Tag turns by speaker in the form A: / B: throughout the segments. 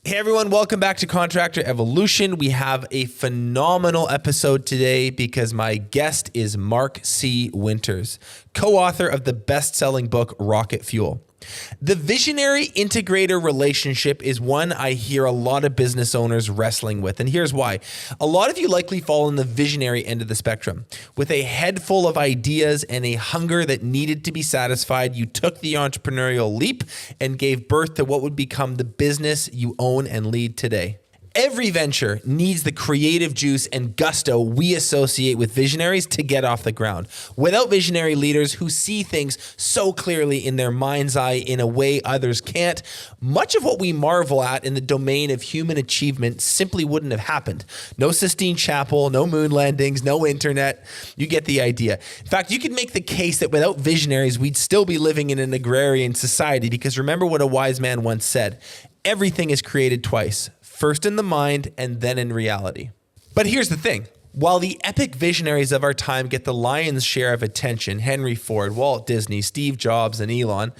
A: Hey everyone, welcome back to Contractor Evolution. We have a phenomenal episode today because my guest is Mark C. Winters, co-author of the best-selling book, Rocket Fuel. The visionary integrator relationship is one I hear a lot of business owners wrestling with, and here's why. A lot of you likely fall in the visionary end of the spectrum. With a head full of ideas and a hunger that needed to be satisfied, you took the entrepreneurial leap and gave birth to what would become the business you own and lead today. Every venture needs the creative juice and gusto we associate with visionaries to get off the ground. Without visionary leaders who see things so clearly in their mind's eye in a way others can't, much of what we marvel at in the domain of human achievement simply wouldn't have happened. No Sistine Chapel, no moon landings, no internet. You get the idea. In fact, you could make the case that without visionaries, we'd still be living in an agrarian society, because remember what a wise man once said, everything is created twice. First in the mind and then in reality. But here's the thing. While the epic visionaries of our time get the lion's share of attention, Henry Ford, Walt Disney, Steve Jobs, and Elon,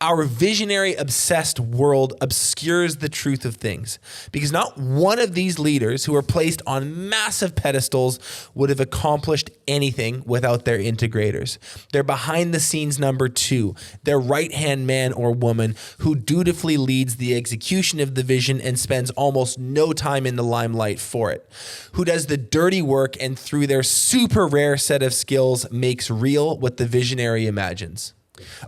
A: our visionary-obsessed world obscures the truth of things, because not one of these leaders who are placed on massive pedestals would have accomplished anything without their integrators. They're behind-the-scenes number two, their right-hand man or woman who dutifully leads the execution of the vision and spends almost no time in the limelight for it, who does the dirty work and through their super rare set of skills makes real what the visionary imagines.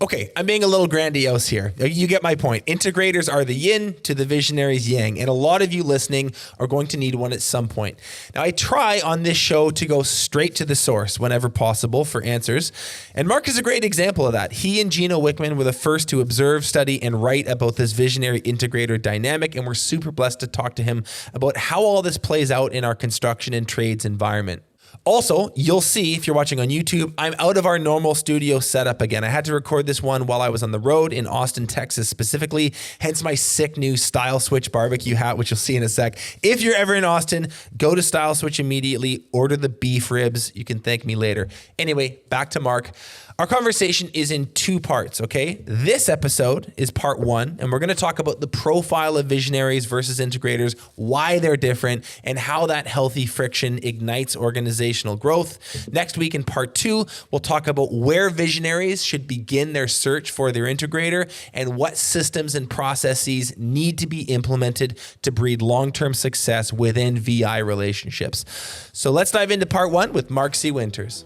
A: Okay, I'm being a little grandiose here. You get my point. Integrators are the yin to the visionaries yang, and a lot of you listening are going to need one at some point. Now, I try on this show to go straight to the source whenever possible for answers, and Mark is a great example of that. He and Gino were the first to observe, study, and write about this visionary integrator dynamic, and we're super blessed to talk to him about how all this plays out in our construction and trades environment. Also, you'll see if you're watching on YouTube, I'm out of our normal studio setup again. I had to record this one while I was on the road in Austin, Texas specifically, hence my sick new Style Switch barbecue hat, which you'll see in a sec. If you're ever in Austin, go to Style Switch immediately, order the beef ribs. You can thank me later. Anyway, back to Mark. Our conversation is in two parts, okay? This episode is part one, and we're going to talk about the profile of visionaries versus integrators, why they're different, and how that healthy friction ignites organizational growth. Next week in part two, we'll talk about where visionaries should begin their search for their integrator and what systems and processes need to be implemented to breed long-term success within VI relationships. So let's dive into part one with Mark C. Winters.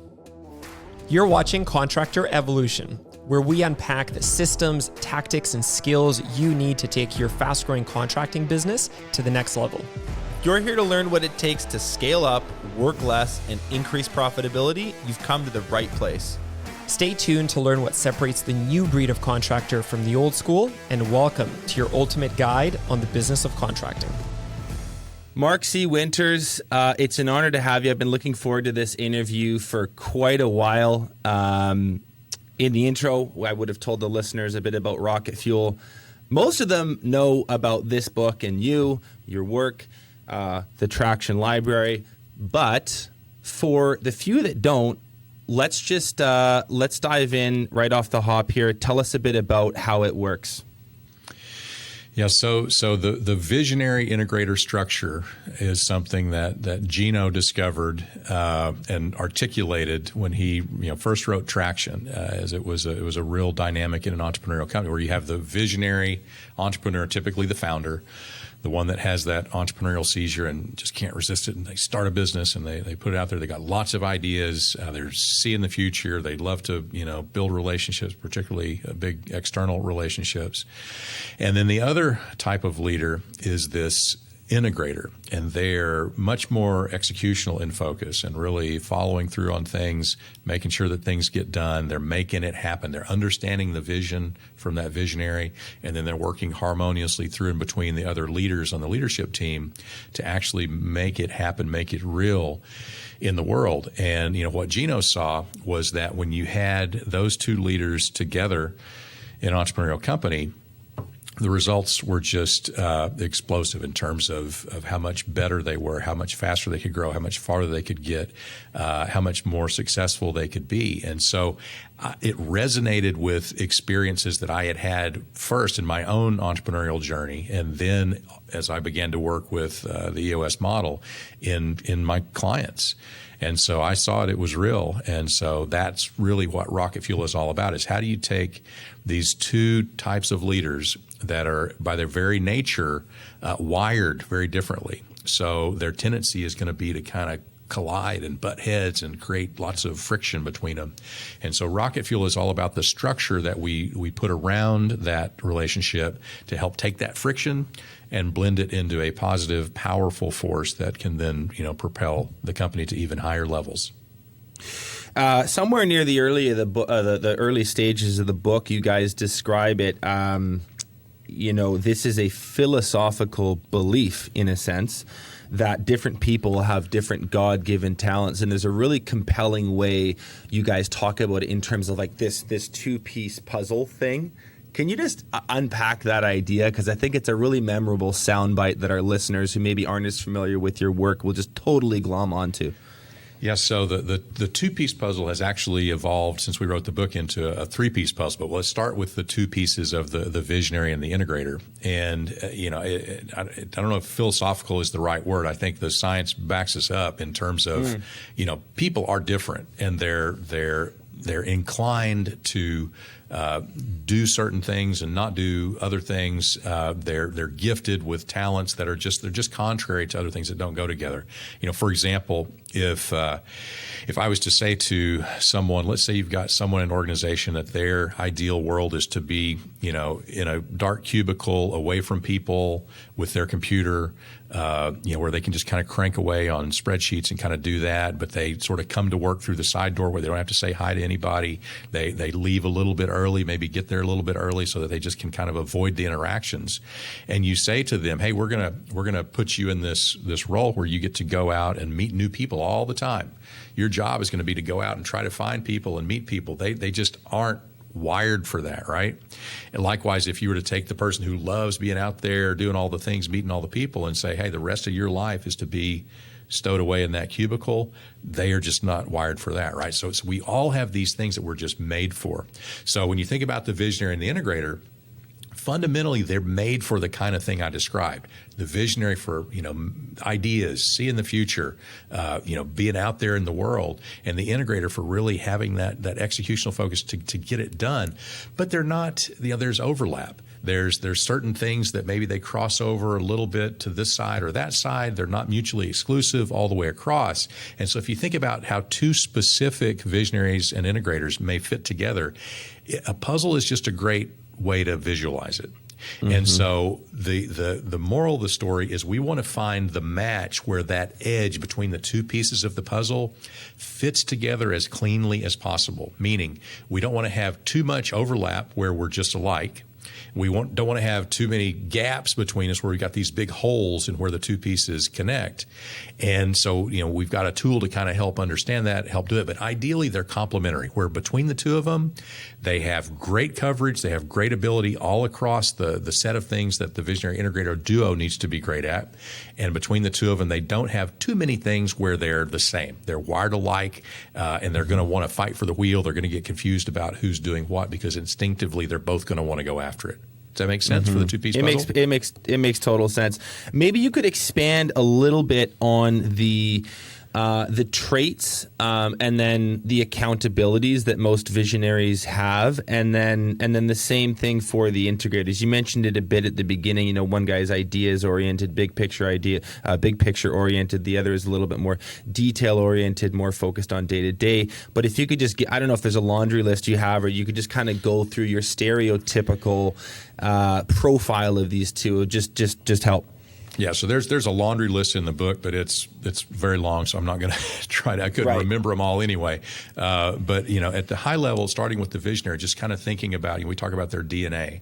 B: You're watching Contractor Evolution, where we unpack the systems, tactics, and skills you need to take your fast-growing contracting business to the next level.
A: You're here to learn what it takes to scale up, work less, and increase profitability. You've come to the right place.
B: Stay tuned to learn what separates the new breed of contractor from the old school, and welcome to your ultimate guide on the business of contracting.
A: Mark C. Winters, it's an honor to have you. I've been looking forward to this interview for quite a while. In the intro, I would have told the listeners a bit about Rocket Fuel. Most of them know about this book and your work, the Traction Library. But for the few that don't, let's dive in right off the hop here. Tell us a bit about how it works.
C: Yeah, so the visionary integrator structure is something that Gino discovered and articulated when he first wrote Traction, as it was a real dynamic in an entrepreneurial company where you have the visionary entrepreneur, typically the founder, the one that has that entrepreneurial seizure and just can't resist it, and they start a business and they put it out there. They got lots of ideas. They're seeing the future. They love to build relationships, particularly big external relationships. And then the other type of leader is this integrator, and they're much more executional in focus and really following through on things, making sure that things get done. They're making it happen. They're understanding the vision from that visionary, and then they're working harmoniously through and between the other leaders on the leadership team to actually make it happen, make it real in the world. And what Gino saw was that when you had those two leaders together in an entrepreneurial company, the results were just explosive in terms of how much better they were, how much faster they could grow, how much farther they could get, how much more successful they could be. And so it resonated with experiences that I had first in my own entrepreneurial journey, and then as I began to work with the EOS model in my clients. And so I saw it was real. And so that's really what Rocket Fuel is all about, is how do you take these two types of leaders that are by their very nature wired very differently. So their tendency is going to be to kind of collide and butt heads and create lots of friction between them. And so Rocket Fuel is all about the structure that we put around that relationship to help take that friction and blend it into a positive, powerful force that can then, propel the company to even higher levels.
A: Somewhere near the early stages of the book, you guys describe it. This is a philosophical belief, in a sense, that different people have different God-given talents, and there's a really compelling way you guys talk about it in terms of like this two-piece puzzle thing. Can you just unpack that idea? Because I think it's a really memorable soundbite that our listeners who maybe aren't as familiar with your work will just totally glom onto.
C: Yeah, so the two-piece puzzle has actually evolved since we wrote the book into a three-piece puzzle. But let's start with the two pieces of the visionary and the integrator. And, I don't know if philosophical is the right word. I think the science backs us up in terms of, people are different, and they're inclined to do certain things and not do other things. They're gifted with talents that are just contrary to other things that don't go together. For example, if I was to say to someone, let's say you've got someone in an organization that their ideal world is to be, in a dark cubicle away from people with their computer, where they can just kind of crank away on spreadsheets and kind of do that, but they sort of come to work through the side door where they don't have to say hi to anybody. They leave a little bit early, maybe get there a little bit early so that they just can kind of avoid the interactions. And you say to them, hey, we're gonna put you in this role where you get to go out and meet new people all the time. Your job is going to be to go out and try to find people and meet people. They just aren't wired for that, right? And likewise, if you were to take the person who loves being out there, doing all the things, meeting all the people, and say, hey, the rest of your life is to be stowed away in that cubicle, they are just not wired for that, right? So we all have these things that we're just made for. So when you think about the visionary and the integrator, fundamentally, they're made for the kind of thing I described. The visionary for, ideas, seeing the future, being out there in the world, and the integrator for really having that executional focus to get it done. But they're not, there's overlap. There's certain things that maybe they cross over a little bit to this side or that side. They're not mutually exclusive all the way across. And so if you think about how two specific visionaries and integrators may fit together, a puzzle is just a great way to visualize it. Mm-hmm. And so the moral of the story is we want to find the match where that edge between the two pieces of the puzzle fits together as cleanly as possible, meaning we don't want to have too much overlap where we're just alike. We don't want to have too many gaps between us where we've got these big holes in where the two pieces connect. And so, we've got a tool to kind of help understand that, help do it. But ideally, they're complementary, where between the two of them, they have great coverage, they have great ability all across the set of things that the visionary integrator duo needs to be great at. And between the two of them, they don't have too many things where they're the same. They're wired alike, and they're going to want to fight for the wheel. They're going to get confused about who's doing what because instinctively they're both going to want to go after it. Does that make sense for the two-piece puzzle?
A: It makes total sense. Maybe you could expand a little bit on the traits and then the accountabilities that most visionaries have, and then the same thing for the integrators. You mentioned it a bit at the beginning. One guy's ideas oriented, big picture oriented. The other is a little bit more detail oriented, more focused on day to day. But if you could just I don't know if there's a laundry list you have, or you could just kind of go through your stereotypical profile of these two. Just help.
C: Yeah, so there's a laundry list in the book, but it's very long, so I'm not going to try to. I couldn't remember them all anyway. But at the high level, starting with the visionary, just kind of thinking about, we talk about their DNA.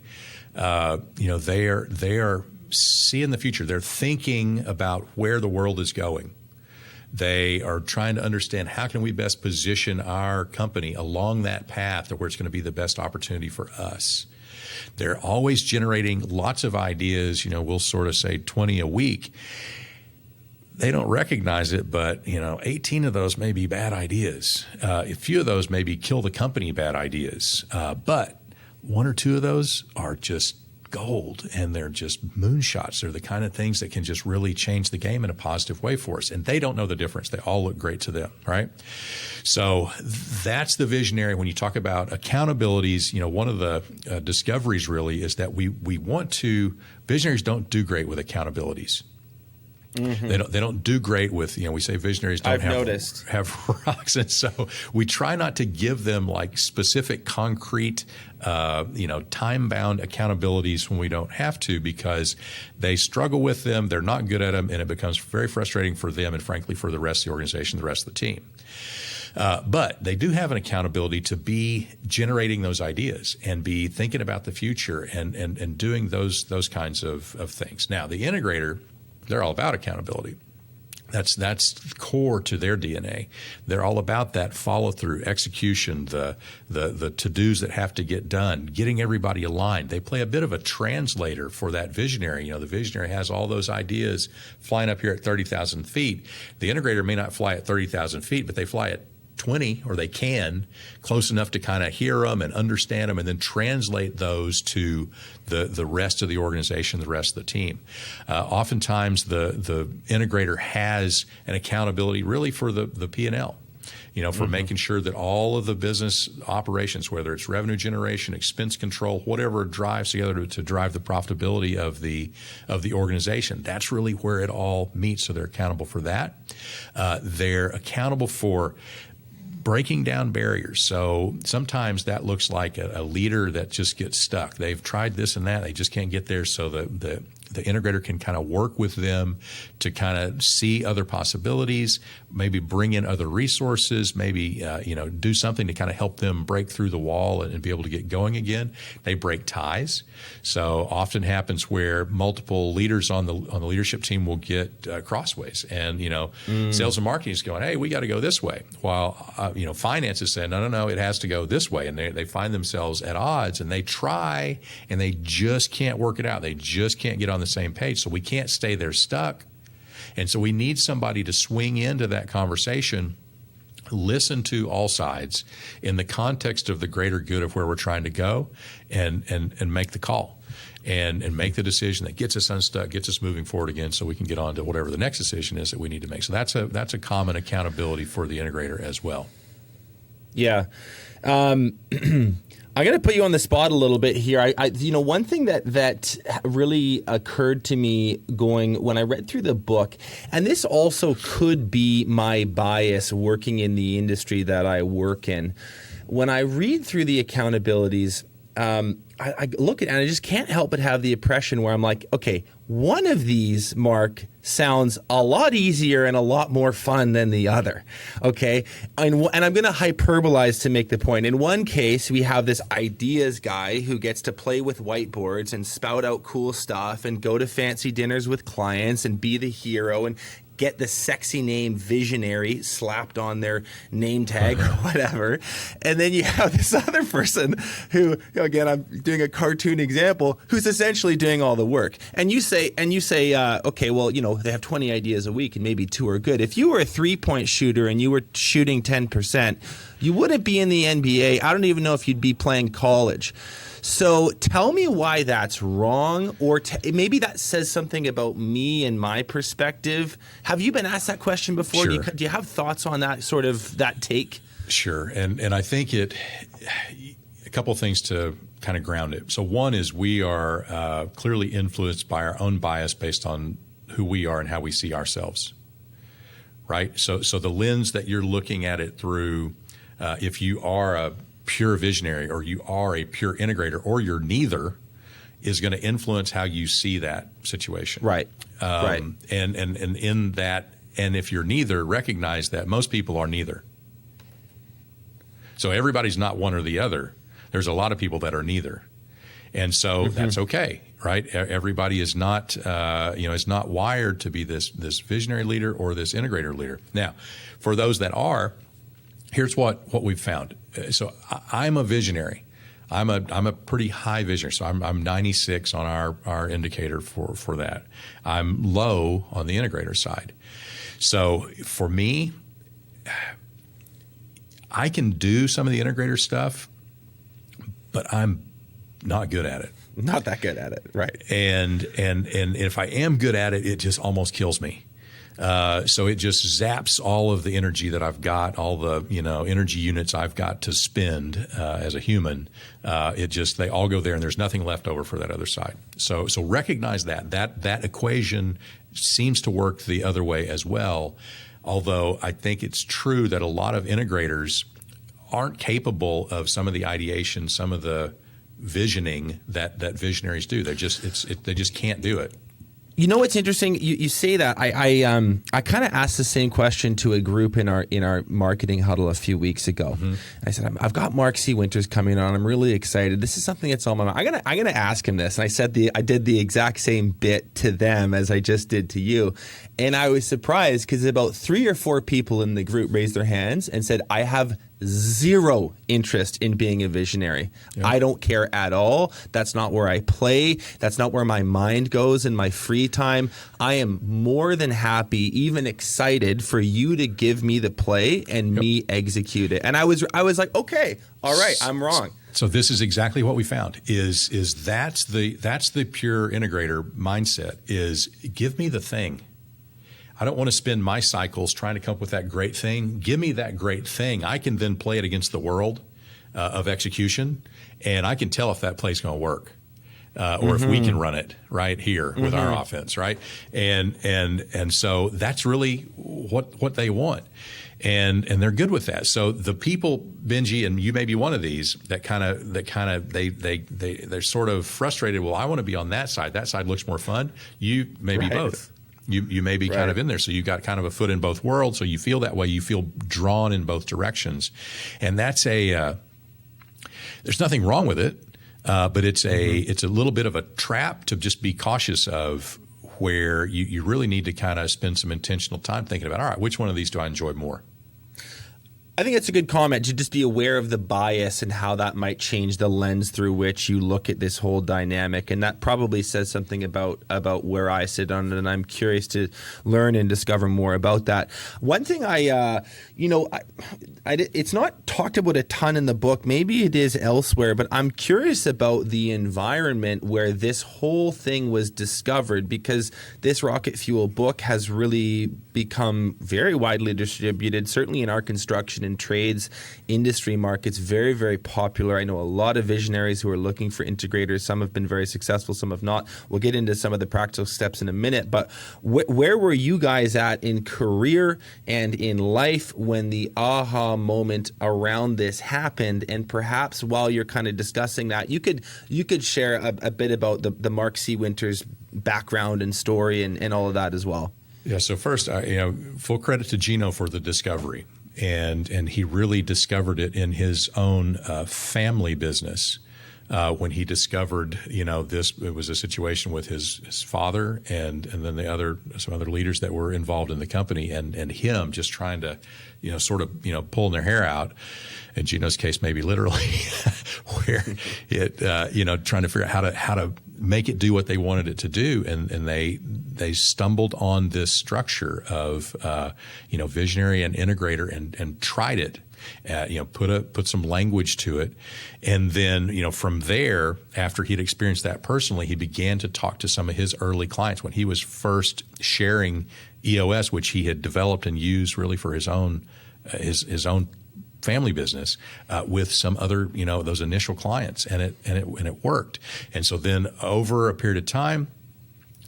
C: They are seeing the future. They're thinking about where the world is going. They are trying to understand how can we best position our company along that path to where it's going to be the best opportunity for us. They're always generating lots of ideas. We'll sort of say 20 a week. They don't recognize it, but 18 of those may be bad ideas. A few of those maybe kill the company bad ideas, but one or two of those are just gold, and they're just moonshots. They're the kind of things that can just really change the game in a positive way for us. And they don't know the difference. They all look great to them, right? So that's the visionary. When you talk about accountabilities, one of the discoveries really is that we want to, visionaries don't do great with accountabilities. Mm-hmm. They don't do great with, we say visionaries don't have rocks. And so we try not to give them like specific, concrete, time-bound accountabilities when we don't have to, because they struggle with them. They're not good at them. And it becomes very frustrating for them and frankly for the rest of the organization, the rest of the team. But they do have an accountability to be generating those ideas and be thinking about the future and doing those kinds of things. Now, the integrator, they're all about accountability. That's core to their DNA. They're all about that follow through, execution, the to-dos that have to get done, getting everybody aligned. They play a bit of a translator for that visionary. The visionary has all those ideas flying up here at 30,000 feet. The integrator may not fly at 30,000 feet, but they fly at 20, or they can, close enough to kind of hear them and understand them and then translate those to the rest of the organization, the rest of the team. Oftentimes the integrator has an accountability really for the P&L. For making sure that all of the business operations, whether it's revenue generation, expense control, whatever drives together to drive the profitability of the organization, that's really where it all meets. So they're accountable for that. They're accountable for breaking down barriers. So sometimes that looks like a leader that just gets stuck. They've tried this and that. They just can't get there. So the integrator can kind of work with them to kind of see other possibilities, maybe bring in other resources, maybe do something to kind of help them break through the wall and be able to get going again. They break ties. So often happens where multiple leaders on the leadership team will get crossways, and sales and marketing is going, hey, we got to go this way, while finance is saying, no, it has to go this way, and they find themselves at odds, and they try and they just can't work it out. They just can't get on the same page. So we can't stay there stuck. And so we need somebody to swing into that conversation, listen to all sides in the context of the greater good of where we're trying to go, and make the call and make the decision that gets us unstuck, gets us moving forward again, so we can get on to whatever the next decision is that we need to make. So that's a common accountability for the integrator as well.
A: Yeah. I'm going to put you on the spot a little bit here. One thing that really occurred to me when I read through the book, and this also could be my bias working in the industry that I work in. When I read through the accountabilities, I look at it and I just can't help but have the impression where I'm like, okay, one of these, Mark, sounds a lot easier and a lot more fun than the other, okay? And I'm going to hyperbolize to make the point. In one case, we have this ideas guy who gets to play with whiteboards and spout out cool stuff and go to fancy dinners with clients and be the hero and get the sexy name Visionary slapped on their name tag or whatever. And then you have this other person who, again, I'm doing a cartoon example, who's essentially doing all the work. And you say, okay, well, they have 20 ideas a week and maybe 2 are good. If you were a 3-point shooter and you were shooting 10%, you wouldn't be in the NBA. I don't even know if you'd be playing college. So tell me why that's wrong, or maybe that says something about me and my perspective. Have you been asked that question before?
C: Sure.
A: Do you have thoughts on that sort of that take?
C: Sure. And I think a couple of things to kind of ground it. So one is we are clearly influenced by our own bias based on who we are and how we see ourselves, right? So the lens that you're looking at it through, if you are a pure visionary or you are a pure integrator or you're neither, is going to influence how you see that situation.
A: Right. Right.
C: And in that, and if you're neither, recognize that most people are neither. So everybody's not one or the other. There's a lot of people that are neither. And so that's okay, right? Everybody is not, is not wired to be this visionary leader or this integrator leader. Now, for those that are, here's what we've found. So I'm a visionary. I'm a pretty high visionary, so I'm 96 on our indicator for that. I'm low on the integrator side. So for me, I can do some of the integrator stuff, but I'm not good at it.
A: Not that good at it, right?
C: And if I am good at it, it just almost kills me. So it just zaps all of the energy that I've got, all the energy units I've got to spend as a human. They all go there, and there's nothing left over for that other side. So recognize that equation seems to work the other way as well. Although I think it's true that a lot of integrators aren't capable of some of the ideation, some of the visioning that visionaries do. They just can't do it.
A: You know what's interesting? You say that. I kind of asked the same question to a group in our marketing huddle a few weeks ago. Mm-hmm. I said, I've got Mark C. Winters coming on. I'm really excited. This is something that's on my mind. I'm gonna ask him this. And I did the exact same bit to them as I just did to you. And I was surprised because about 3 or 4 people in the group raised their hands and said, I have zero interest in being a visionary. Yeah. I don't care at all. That's not where I play. That's not where my mind goes in my free time. I am more than happy, even excited for you to give me the play and me execute it. And I was like, okay, all right, I'm wrong.
C: So this is exactly what we found is that's the pure integrator mindset is give me the thing. I don't want to spend my cycles trying to come up with that great thing. Give me that great thing. I can then play it against the world of execution, and I can tell if that play's going to work or if we can run it right here with our offense, right? And so that's really what they want, and they're good with that. So the people, Benji, and you may be one of these that kind of they're sort of frustrated. Well, I want to be on that side. That side looks more fun. You may be both. You may be kind of in there. So you got kind of a foot in both worlds. So you feel that way. You feel drawn in both directions. And that's there's nothing wrong with it. But it's a little bit of a trap to just be cautious of where you really need to kind of spend some intentional time thinking about, all right, which one of these do I enjoy more?
A: I think it's a good comment to just be aware of the bias and how that might change the lens through which you look at this whole dynamic. And that probably says something about where I sit on it. And I'm curious to learn and discover more about that. One thing it's not talked about a ton in the book. Maybe it is elsewhere, but I'm curious about the environment where this whole thing was discovered, because this rocket fuel book has really become very widely distributed, certainly in our construction and trades industry markets, very, very popular. I know a lot of visionaries who are looking for integrators. Some have been very successful, some have not. We'll get into some of the practical steps in a minute, but where were you guys at in career and in life when the aha moment around this happened? And perhaps while you're kind of discussing that, you could share a bit about the Mark C. Winters background and story and all of that as well.
C: Yeah. So first, full credit to Gino for the discovery, and he really discovered it in his own family business. When he discovered, it was a situation with his father and then some other leaders that were involved in the company, and him just trying to, pulling their hair out. In Gino's case, maybe literally, where it, trying to figure out how to make it do what they wanted it to do, and they stumbled on this structure of, visionary and integrator, and tried it. Put some language to it, and then from there, after he'd experienced that personally, he began to talk to some of his early clients when he was first sharing EOS, which he had developed and used really for his own his own family business, with some other those initial clients, and it worked. And so then over a period of time,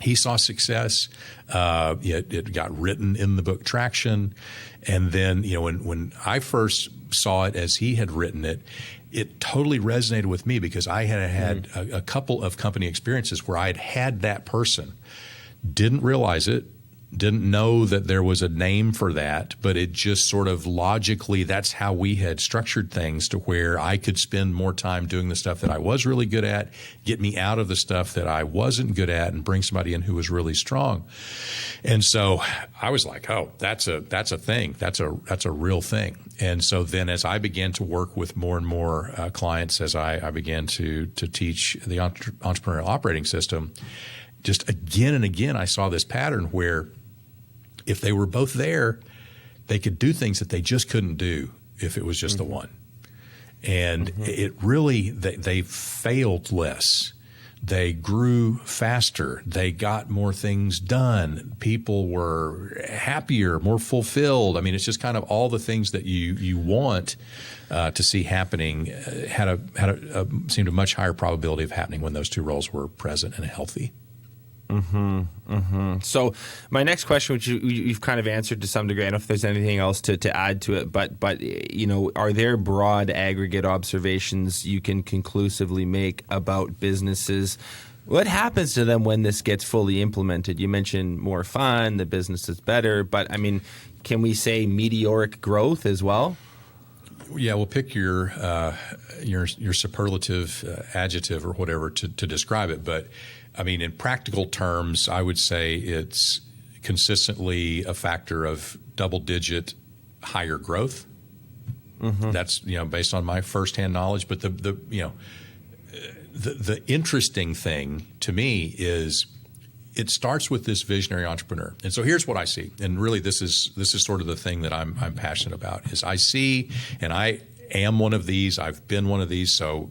C: he saw success. It got written in the book Traction. And then, when I first saw it as he had written it, it totally resonated with me because I had a couple of company experiences where I had that person, didn't realize it, Didn't know that there was a name for that, but it just sort of logically, that's how we had structured things to where I could spend more time doing the stuff that I was really good at, get me out of the stuff that I wasn't good at, and bring somebody in who was really strong. And so I was like, oh, that's a thing. That's a real thing. And so then as I began to work with more and more clients, as I began to teach the entrepreneurial operating system, just again and again, I saw this pattern where if they were both there, they could do things that they just couldn't do if it was just the one. And it really, they failed less. They grew faster. They got more things done. People were happier, more fulfilled. I mean, it's just kind of all the things that you want to see happening seemed a much higher probability of happening when those two roles were present and healthy.
D: So my next question, which you've kind of answered to some degree, I don't know if there's anything else to add to it, but are there broad aggregate observations you can conclusively make about businesses? What happens to them when this gets fully implemented? You mentioned more fun, the business is better, but I mean, can we say meteoric growth as well?
C: Yeah, we'll pick your superlative adjective or whatever to describe it, but I mean, in practical terms, I would say it's consistently a factor of double-digit higher growth. That's based on my firsthand knowledge. But the interesting thing to me is it starts with this visionary entrepreneur. And so here's what I see, and really this is sort of the thing that I'm passionate about. Is I see, and I am one of these. I've been one of these. So,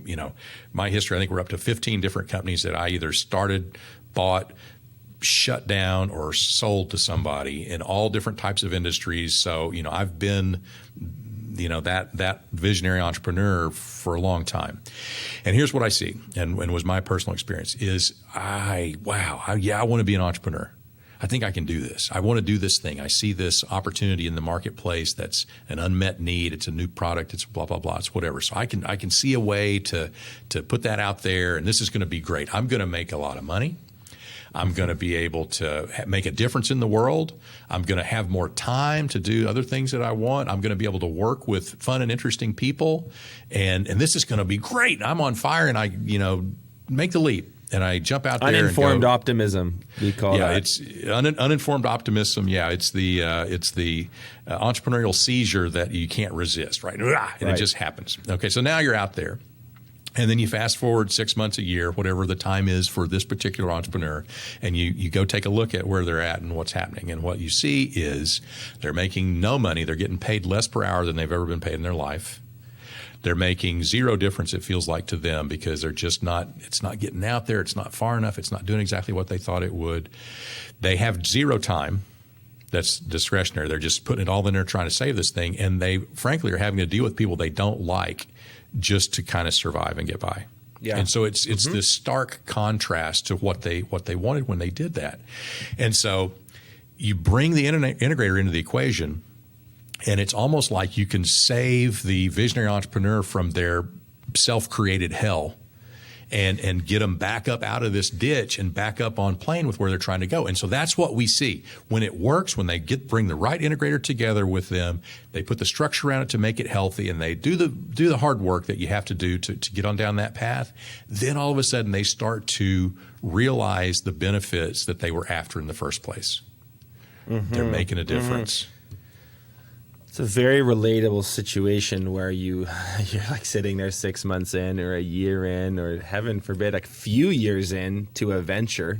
C: my history, I think we're up to 15 different companies that I either started, bought, shut down, or sold to somebody in all different types of industries. So, I've been, that visionary entrepreneur for a long time. And here's what I see, and was my personal experience, is I want to be an entrepreneur. I think I can do this. I want to do this thing. I see this opportunity in the marketplace that's an unmet need. It's a new product. It's blah, blah, blah. It's whatever. So I can see a way to put that out there, and this is going to be great. I'm going to make a lot of money. I'm going to be able to make a difference in the world. I'm going to have more time to do other things that I want. I'm going to be able to work with fun and interesting people, and this is going to be great. I'm on fire, and I make the leap. And I jump out there
D: uninformed
C: and go,
D: optimism, we call that.
C: Yeah, it's uninformed optimism. Yeah, it's the entrepreneurial seizure that you can't resist, right? And it just happens. Okay, so now you're out there. And then you fast forward 6 months, a year, whatever the time is for this particular entrepreneur, and you go take a look at where they're at and what's happening. And what you see is they're making no money. They're getting paid less per hour than they've ever been paid in their life. They're making zero difference, it feels like, to them, because they're just it's not getting out there. It's not far enough. It's not doing exactly what they thought it would. They have zero time. That's discretionary. They're just putting it all in there trying to save this thing. And they, frankly, are having to deal with people they don't like just to kind of survive and get by. Yeah. And so it's this stark contrast to what they wanted when they did that. And so you bring the integrator into the equation, and it's almost like you can save the visionary entrepreneur from their self-created hell and get them back up out of this ditch and back up on plane with where they're trying to go. And so that's what we see. When it works, when they bring the right integrator together with them, they put the structure around it to make it healthy, and they do the hard work that you have to do to get on down that path, then all of a sudden they start to realize the benefits that they were after in the first place. They're making a difference.
D: It's a very relatable situation where you're like sitting there 6 months in, or a year in, or heaven forbid, a few years in to a venture,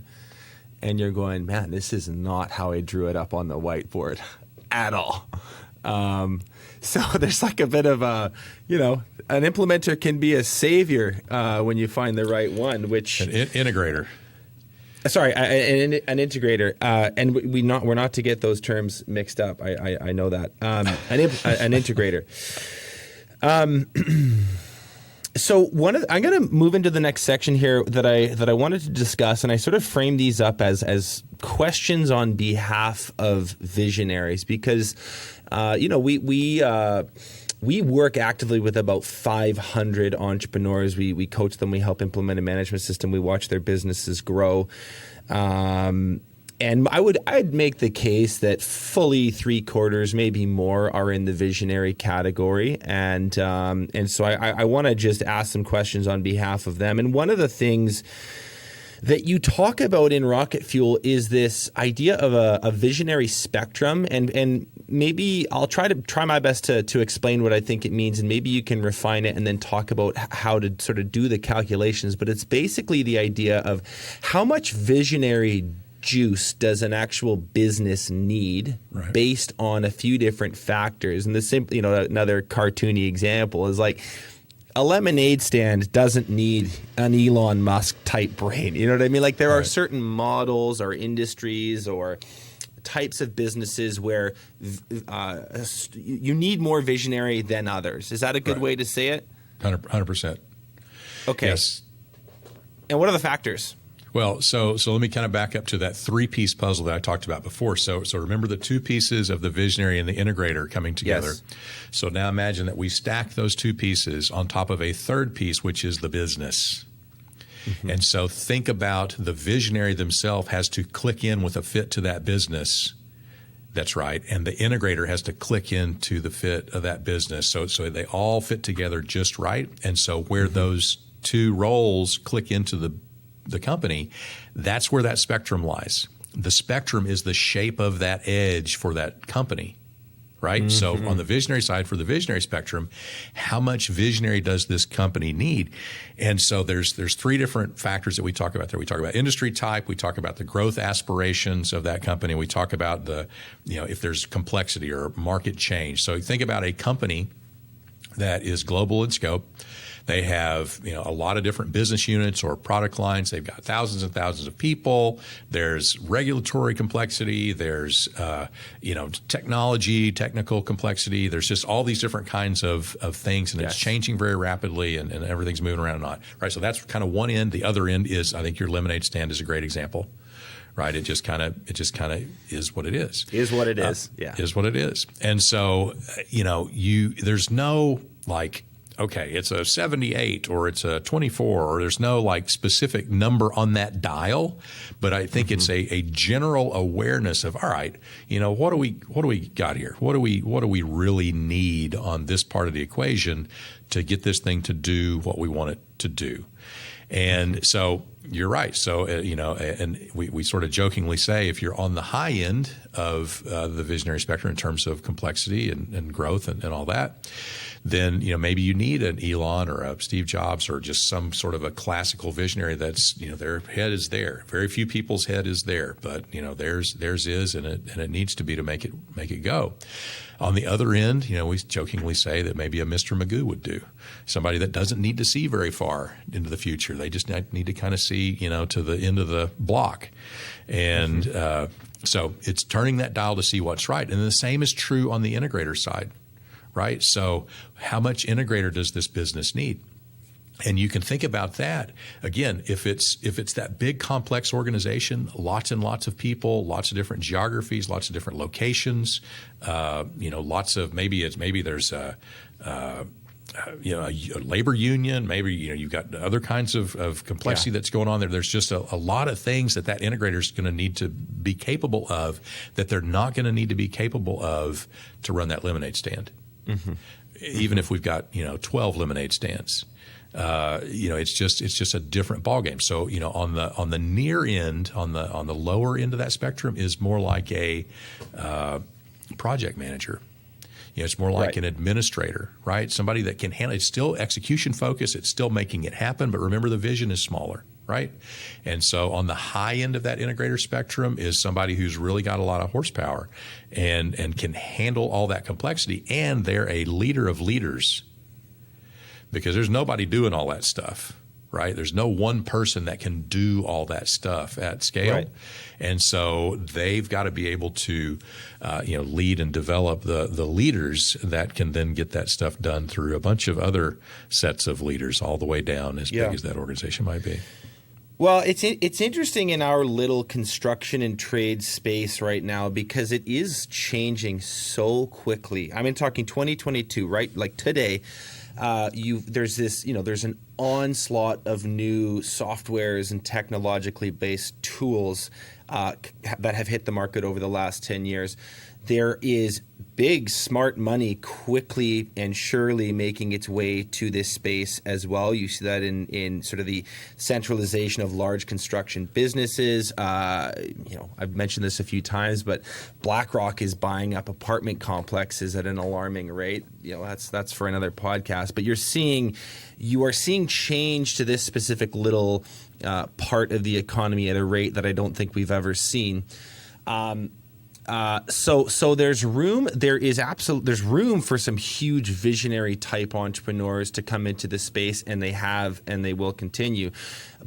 D: and you're going, man, this is not how I drew it up on the whiteboard at all. So there's like a bit of an implementer can be a savior when you find the right one, which
C: an integrator.
D: Sorry, an integrator, and we're not to get those terms mixed up. I know that an integrator. So I'm going to move into the next section here that I wanted to discuss, and I sort of frame these up as questions on behalf of visionaries, because we work actively with about 500 entrepreneurs. We coach them. We help implement a management system. We watch their businesses grow. And I'd make the case that fully 3/4, maybe more, are in the visionary category, and so I want to just ask some questions on behalf of them. And one of the things that you talk about in Rocket Fuel is this idea of a visionary spectrum, and maybe I'll try my best to explain what I think it means, and maybe you can refine it and then talk about how to sort of do the calculations. But it's basically the idea of how much visionary juice does an actual business need,
C: right,
D: based on a few different factors. And another cartoony example is like, a lemonade stand doesn't need an Elon Musk type brain. You know what I mean? Like, there are certain models or industries or types of businesses where you need more visionary than others. Is that a good way to say it?
C: 100%.
D: Okay.
C: Yes.
D: And what are the factors?
C: Well, so let me kind of back up to that 3-piece puzzle that I talked about before. So remember the 2 pieces of the visionary and the integrator coming together.
D: Yes.
C: So now imagine that we stack those 2 pieces on top of a 3rd piece, which is the business. Mm-hmm. And so think about the visionary themselves has to click in with a fit to that business. That's right. And the integrator has to click into the fit of that business. So they all fit together just right. And so where those 2 roles click into the company, that's where that spectrum lies. The spectrum is the shape of that edge for that company, right? Mm-hmm. So on the visionary side, for the visionary spectrum, how much visionary does this company need? And so there's 3 different factors that we talk about there. We talk about industry type, we talk about the growth aspirations of that company, we talk about if there's complexity or market change. So think about a company that is global in scope. They have, a lot of different business units or product lines. They've got thousands and thousands of people. There's regulatory complexity. There's, technology, technical complexity. There's just all these different kinds of things, and it's changing very rapidly, and everything's moving around and on. Right. So that's kind of one end. The other end is, I think your lemonade stand is a great example. Right. It just kind of is what it is.
D: Is what it is. Yeah.
C: Is what it is. And so, there's no okay, it's a 78 or it's a 24, or there's no specific number on that dial, but I think it's a general awareness of, all right, what do we got here? What do we really need on this part of the equation to get this thing to do what we want it to do? And so you're right. So, and we sort of jokingly say, if you're on the high end of the visionary spectrum in terms of complexity and growth and all that, then, maybe you need an Elon or a Steve Jobs or just some sort of a classical visionary that's, their head is there. Very few people's head is there, but, theirs is, and it needs to be to make it go. On the other end, we jokingly say that maybe a Mr. Magoo would do. Somebody that doesn't need to see very far into the future. They just need to kind of see, to the end of the block. And so it's turning that dial to see what's right. And the same is true on the integrator side, right? So how much integrator does this business need? And you can think about that again. If it's that big complex organization, lots and lots of people, lots of different geographies, lots of different locations, lots of maybe there's a labor union, maybe you've got other kinds of complexity that's going on there. There's just a lot of things that integrator is going to need to be capable of that they're not going to need to be capable of to run that lemonade stand. Mm-hmm. Even if we've got 12 lemonade stands. It's just a different ballgame. So, on the near end, on the lower end of that spectrum is more like a project manager. It's more like an administrator, right? Somebody that can handle. It's still execution focused. It's still making it happen. But remember, the vision is smaller, right? And so on the high end of that integrator spectrum is somebody who's really got a lot of horsepower and can handle all that complexity. And they're a leader of leaders. Because there's nobody doing all that stuff, right? There's no one person that can do all that stuff at scale. Right. And so they've got to be able to, lead and develop the leaders that can then get that stuff done through a bunch of other sets of leaders all the way down as big as that organization might be.
D: Well, it's interesting in our little construction and trade space right now because it is changing so quickly. I mean, talking 2022, right? Like today. There's an onslaught of new softwares and technologically based tools that have hit the market over the last 10 years. There is big, smart money quickly and surely making its way to this space as well. You see that in sort of the centralization of large construction businesses. I've mentioned this a few times, but BlackRock is buying up apartment complexes at an alarming rate. That's for another podcast. But you are seeing change to this specific little part of the economy at a rate that I don't think we've ever seen. So there's room. There's room for some huge visionary type entrepreneurs to come into the space, and they have, and they will continue.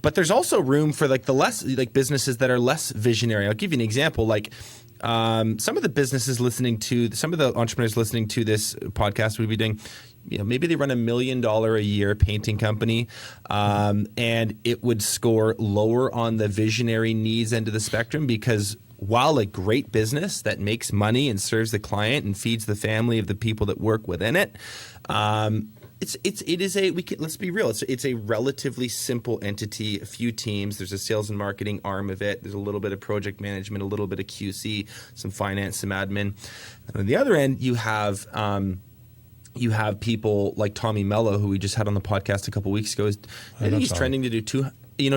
D: But there's also room for the less businesses that are less visionary. I'll give you an example. Some of the entrepreneurs listening to this podcast would be doing, maybe they run $1 million a year painting company, and it would score lower on the visionary needs end of the spectrum because while a great business that makes money and serves the client and feeds the family of the people that work within it, let's be real. It's a relatively simple entity, a few teams. There's a sales and marketing arm of it. There's a little bit of project management, a little bit of QC, some finance, some admin. And on the other end, you have people like Tommy Mello, who we just had on the podcast a couple weeks ago. I think he's trending to do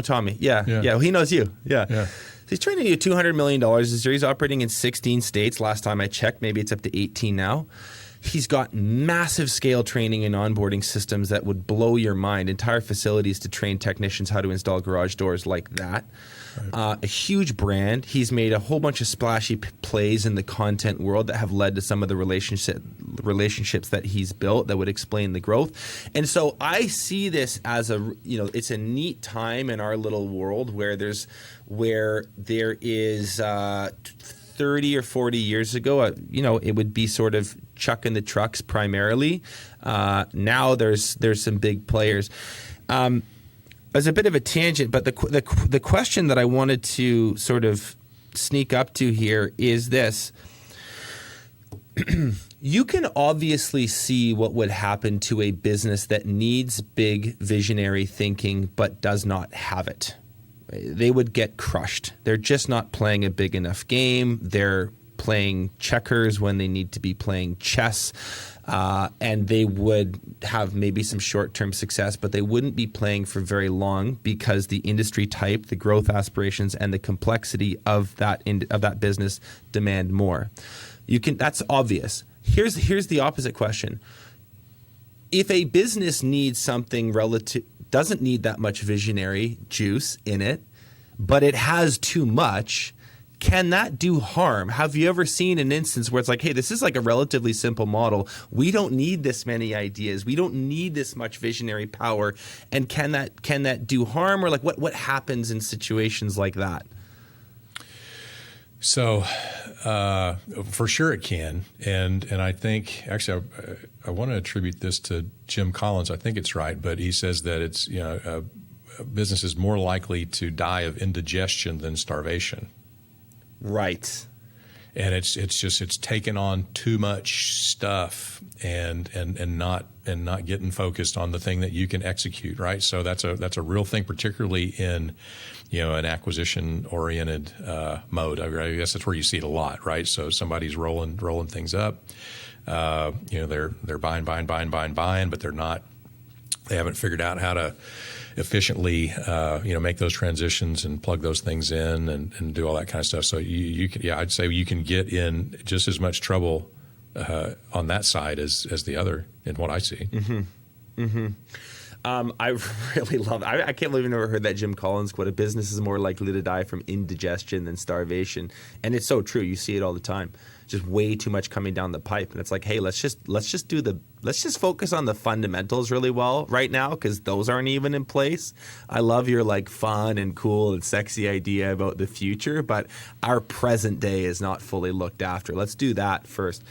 D: Tommy. Yeah. Well, he knows you. Yeah. So he's trending to do $200 million this year. He's operating in 16 states. Last time I checked, maybe it's up to 18 now. He's got massive scale training and onboarding systems that would blow your mind, entire facilities to train technicians how to install garage doors like that. Right. A huge brand. He's made a whole bunch of splashy plays in the content world that have led to some of the relationships that he's built that would explain the growth. And so I see this as it's a neat time in our little world where there is 30 or 40 years ago, it would be sort of Chuck in the trucks primarily. Now there's some big players. As a bit of a tangent, but the question that I wanted to sort of sneak up to here is this. You can obviously see what would happen to a business that needs big visionary thinking but does not have it. They would get crushed. They're just not playing a big enough game. They're playing checkers when they need to be playing chess. And they would have maybe some short-term success, but they wouldn't be playing for very long because the industry type, the growth aspirations, and the complexity of that business demand more. That's obvious. Here's the opposite question. If a business needs something doesn't need that much visionary juice in it, but it has too much, can that do harm? Have you ever seen an instance where it's like, hey, this is like a relatively simple model. We don't need this many ideas. We don't need this much visionary power. And can that do harm? Or like what happens in situations like that?
C: So for sure it can. And I think actually I want to attribute this to Jim Collins. I think it's right, but he says that it's a business is more likely to die of indigestion than starvation.
D: Right.
C: And it's taken on too much stuff and not getting focused on the thing that you can execute, right? So that's a real thing, particularly in an acquisition oriented mode. I guess that's where you see it a lot, right? So somebody's rolling things up. They're buying, but they haven't figured out how to efficiently, make those transitions and plug those things in and do all that kind of stuff. So I'd say you can get in just as much trouble on that side as the other in what I see.
D: Mm-hmm. Mm-hmm. I really love. I can't believe I've never heard that Jim Collins quote. A business is more likely to die from indigestion than starvation, and it's so true. You see it all the time. Just way too much coming down the pipe, and it's like, hey, let's just focus on the fundamentals really well right now because those aren't even in place. I love your fun and cool and sexy idea about the future, but our present day is not fully looked after. Let's do that first.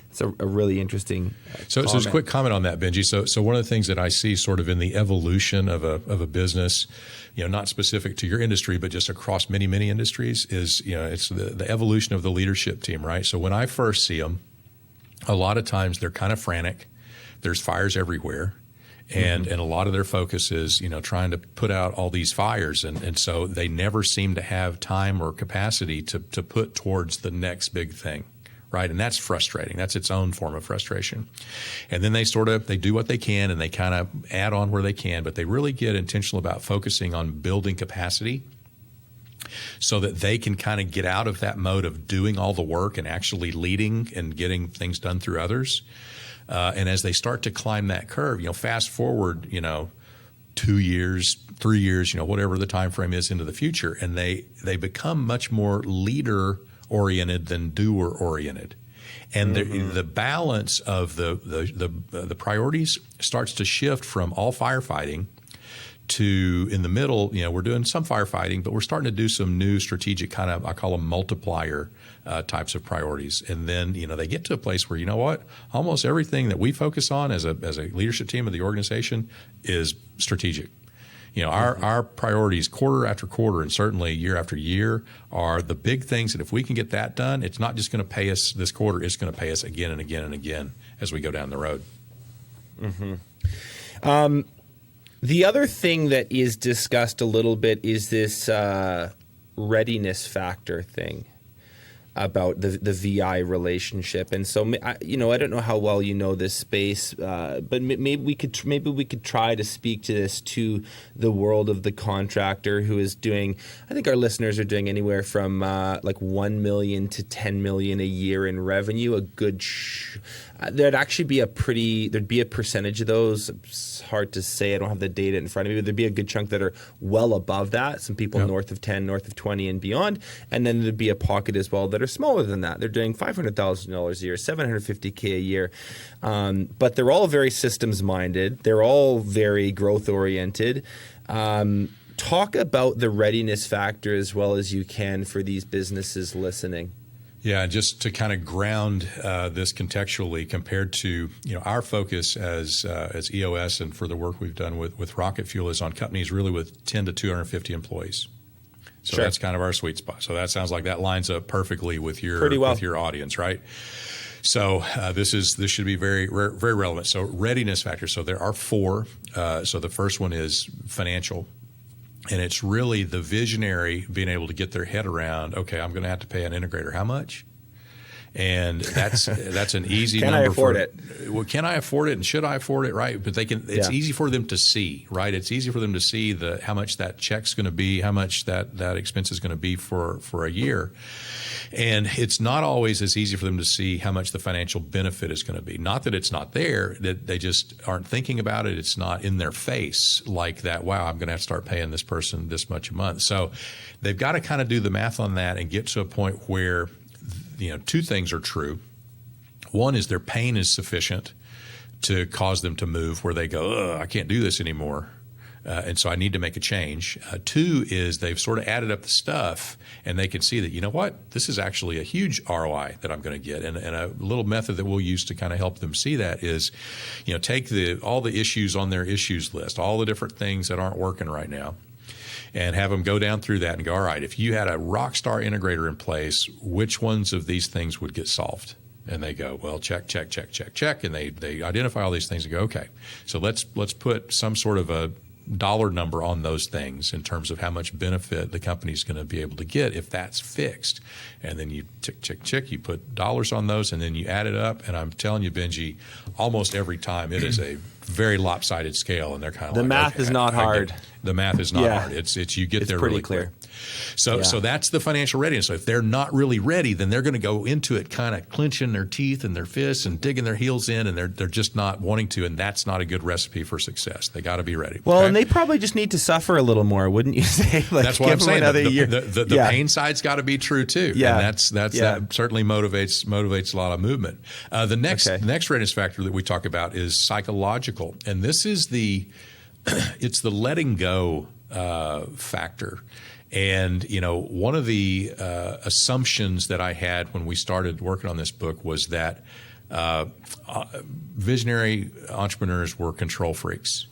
D: It's a really interesting
C: So just a quick comment on that, Benji. So one of the things that I see sort of in the evolution of a business, not specific to your industry, but just across many, many industries is, it's the evolution of the leadership team, right? So when I first see them, a lot of times they're kind of frantic. There's fires everywhere. And a lot of their focus is, trying to put out all these fires. And so they never seem to have time or capacity to put towards the next big thing. Right. And that's frustrating. That's its own form of frustration. And then they do what they can and they kind of add on where they can, but they really get intentional about focusing on building capacity so that they can kind of get out of that mode of doing all the work and actually leading and getting things done through others. And as they start to climb that curve, fast forward, 2 years, 3 years, whatever the time frame is into the future, and they become much more leader oriented than doer oriented, and the balance of the priorities starts to shift from all firefighting to, in the middle, we're doing some firefighting, but we're starting to do some new strategic kind of, I call them multiplier types of priorities. And then, they get to a place where, almost everything that we focus on as a leadership team of the organization is strategic. Our priorities quarter after quarter and certainly year after year are the big things that if we can get that done, it's not just going to pay us this quarter, it's going to pay us again and again and again as we go down the road.
D: The other thing that is discussed a little bit is this readiness factor thing about the VI relationship. And so, I don't know how well you know this space, but maybe we could try to speak to this to the world of the contractor who is doing, I think our listeners are doing anywhere from like 1 million to 10 million a year in revenue. A good, there'd be a percentage of those. It's hard to say. I don't have the data in front of me, but there'd be a good chunk that are well above that. Some people north of 10, north of 20 and beyond. And then there'd be a pocket as well that are smaller than that. They're doing $500,000 a year, $750K a year. But they're all very systems minded. They're all very growth oriented. Talk about the readiness factor as well as you can for these businesses listening.
C: Yeah, just to kind of ground this contextually compared to our focus as EOS and for the work we've done with Rocket Fuel is on companies really with 10 to 250 employees. So that's kind of our sweet spot. So that sounds like that lines up perfectly with your with your audience, right? So this should be very very relevant. So readiness factor. So there are 4. So the first one is financial. And it's really the visionary being able to get their head around, okay, I'm going to have to pay an integrator. How much? And that's an easy
D: number.
C: Can I
D: afford it?
C: Well, can I afford it and should I afford it? Right. But it's easy for them to see, right? It's easy for them to see how much that check's going to be, how much that expense is going to be for a year. And it's not always as easy for them to see how much the financial benefit is going to be. Not that it's not there, that they just aren't thinking about it. It's not in their face like that, wow, I'm going to have to start paying this person this much a month. So they've got to kind of do the math on that and get to a point where 2 things are true. One is their pain is sufficient to cause them to move where they go, I can't do this anymore. And so I need to make a change. 2 is they've sort of added up the stuff and they can see that, this is actually a huge ROI that I'm going to get. And a little method that we'll use to kind of help them see that is, take all the issues on their issues list, all the different things that aren't working right now, and have them go down through that and go, all right, if you had a rock star integrator in place, which ones of these things would get solved? And they go, well, check, check, check, check, check. And they identify all these things and go, okay, so let's put some sort of a dollar number on those things in terms of how much benefit the company's going to be able to get if that's fixed. And then you tick, you put dollars on those and then you add it up. And I'm telling you, Benji, almost every time it is a very lopsided scale. And they're kind of
D: the math is not hard.
C: The math is not hard. It's you get there really clear. So that's the financial readiness. So if they're not really ready, then they're going to go into it kind of clenching their teeth and their fists and digging their heels in, and they're just not wanting to, and that's not a good recipe for success. They got to be ready.
D: Well, and they probably just need to suffer a little more, wouldn't you say?
C: That's what I'm saying. The pain side's got to be true too. Yeah. And that certainly motivates a lot of movement. The next readiness factor that we talk about is psychological, and this is it's the letting go factor. And, one of the assumptions that I had when we started working on this book was that visionary entrepreneurs were control freaks.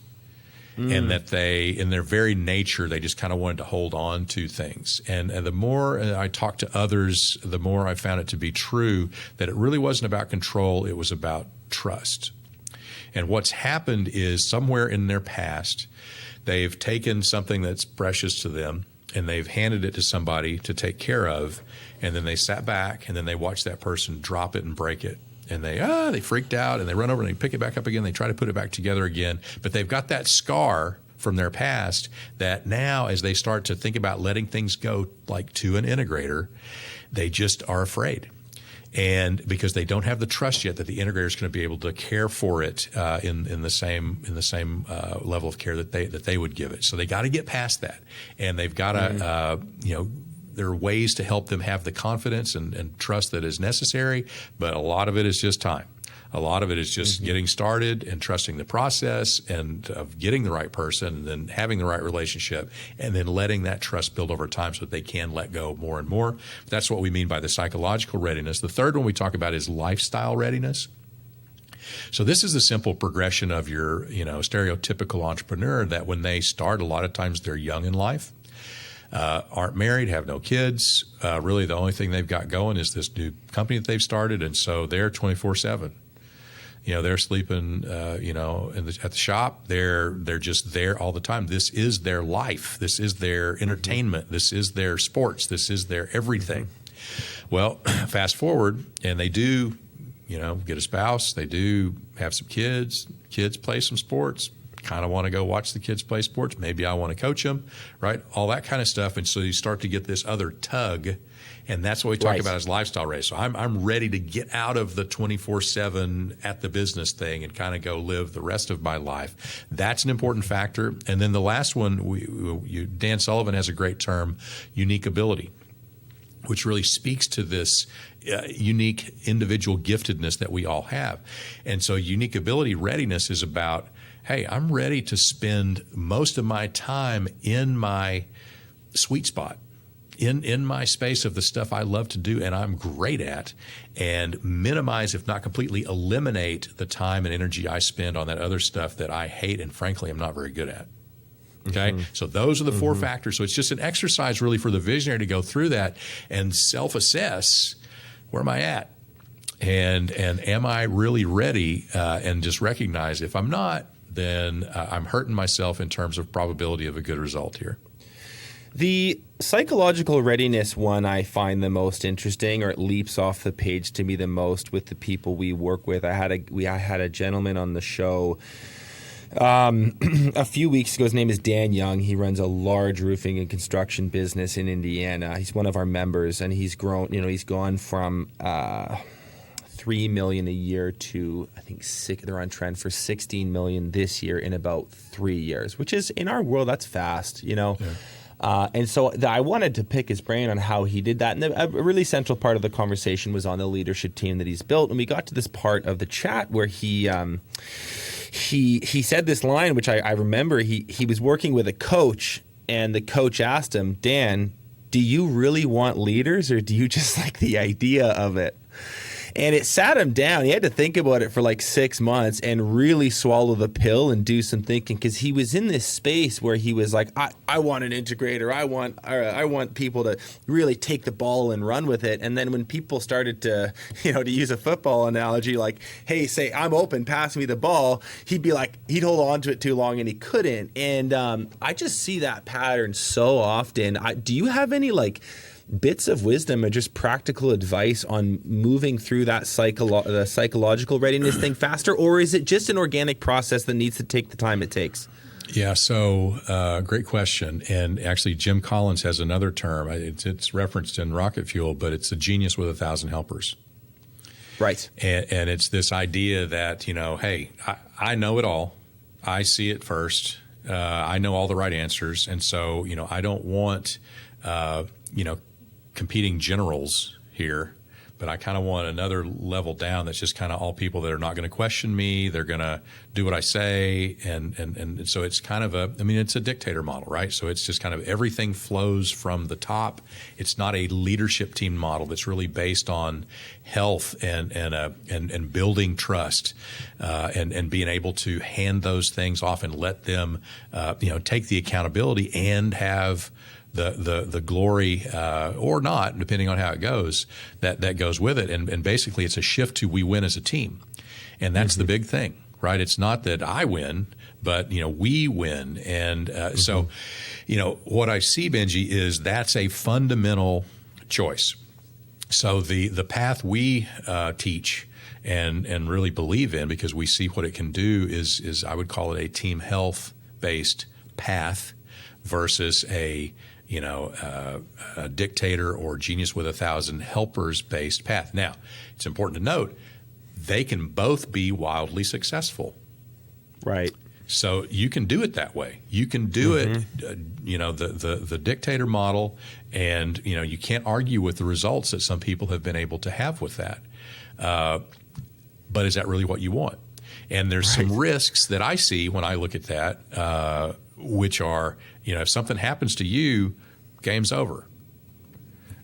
C: And that in their very nature, they just kind of wanted to hold on to things. And the more I talked to others, the more I found it to be true that it really wasn't about control. It was about trust. And what's happened is somewhere in their past, they've taken something that's precious to them and they've handed it to somebody to take care of. And then they sat back and then they watched that person drop it and break it. And they freaked out and they run over and they pick it back up again. They try to put it back together again. But they've got that scar from their past that now as they start to think about letting things go like to an integrator, they just are afraid. And because they don't have the trust yet that the integrator is going to be able to care for it in the same level of care that they would give it. So they got to get past that. And they've got to, there are ways to help them have the confidence and trust that is necessary, but a lot of it is just time. A lot of it is just getting started and trusting the process and of getting the right person and then having the right relationship and then letting that trust build over time so that they can let go more and more. That's what we mean by the psychological readiness. The third one we talk about is lifestyle readiness. So this is the simple progression of your, stereotypical entrepreneur that when they start, a lot of times they're young in life. Aren't married, have no kids. Really, the only thing they've got going is this new company that they've started, and so they're 24/7. They're sleeping, at the shop. They're just there all the time. This is their life. This is their entertainment. This is their sports. This is their everything. Well, fast forward, and they do, get a spouse. They do have some kids. Kids play some sports. Kind of want to go watch the kids play sports. Maybe I want to coach them, right? All that kind of stuff. And so you start to get this other tug, and that's what we talk about as lifestyle race. So I'm ready to get out of the 24/7 at the business thing and kind of go live the rest of my life. That's an important factor. And then the last one, Dan Sullivan has a great term, unique ability, which really speaks to this unique individual giftedness that we all have. And so unique ability readiness is about, hey, I'm ready to spend most of my time in my sweet spot, in my space of the stuff I love to do and I'm great at, and minimize, if not completely eliminate, the time and energy I spend on that other stuff that I hate and frankly I'm not very good at. Okay, so those are the four factors. So it's just an exercise really for the visionary to go through that and self-assess, where am I at? And am I really ready? And just recognize if I'm not, then I'm hurting myself in terms of probability of a good result here.
D: The psychological readiness one I find the most interesting, or it leaps off the page to me the most with the people we work with. I had a gentleman on the show a few weeks ago. His name is Dan Young. He runs a large roofing and construction business in Indiana. He's one of our members, and he's grown. He's gone from $3 million a year to, I think, they're on trend for $16 million this year in about 3 years, which is, in our world, that's fast, Yeah. And so I wanted to pick his brain on how he did that. And a really central part of the conversation was on the leadership team that he's built. And we got to this part of the chat where he said this line, which I remember. He was working with a coach, and the coach asked him, Dan, do you really want leaders, or do you just like the idea of it? And it sat him down. He had to think about it for like 6 months and really swallow the pill and do some thinking, because he was in this space where he was like, I want an integrator. I want people to really take the ball and run with it. And then when people started to, to use a football analogy, like, hey, say, I'm open, pass me the ball, he'd be like, he'd hold on to it too long and he couldn't. And I just see that pattern so often. Do you have any bits of wisdom or just practical advice on moving through that the psychological readiness thing faster, or is it just an organic process that needs to take the time it takes?
C: Yeah, so great question. And actually, Jim Collins has another term. It's referenced in Rocket Fuel, but it's a genius with 1,000 helpers.
D: Right.
C: And it's this idea that, hey, I know it all. I see it first. I know all the right answers. And so, I don't want, competing generals here, but I kind of want another level down that's just kind of all people that are not going to question me. They're going to do what I say. And so it's kind of it's a dictator model, right? So it's just kind of everything flows from the top. It's not a leadership team model that's really based on health and building trust, and being able to hand those things off and let them, take the accountability and have the glory, or not, depending on how it goes, that goes with it. And basically it's a shift to we win as a team. And that's the big thing. right? It's not that I win, but we win. And so, what I see, Benji, is that's a fundamental choice. So the path we teach and really believe in, because we see what it can do, is I would call it a team health based path versus a dictator or genius with 1,000 helpers based path. Now, it's important to note they can both be wildly successful.
D: Right.
C: So you can do it that way. You can do it, the dictator model, and you can't argue with the results that some people have been able to have with that. But is that really what you want? And there's some risks that I see when I look at that, which are, if something happens to you, game's over.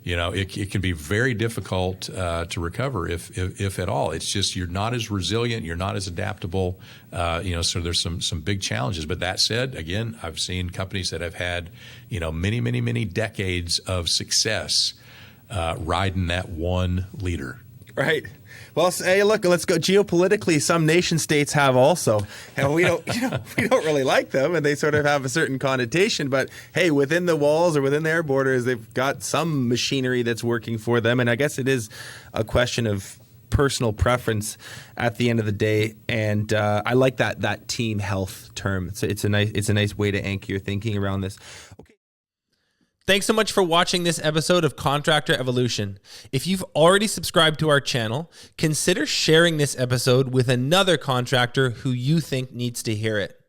C: It can be very difficult to recover if at all. It's just you're not as resilient, you're not as adaptable. So there's some big challenges. But that said, again, I've seen companies that have had many decades of success riding that one leader.
D: Right. Well, hey, look, let's go geopolitically. Some nation states have also, and we don't, we don't really like them, and they sort of have a certain connotation. But hey, within the walls or within their borders, they've got some machinery that's working for them. And I guess it is a question of personal preference at the end of the day. And I like that team health term. It's a nice way to anchor your thinking around this. Okay.
A: Thanks so much for watching this episode of Contractor Evolution. If you've already subscribed to our channel, consider sharing this episode with another contractor who you think needs to hear it.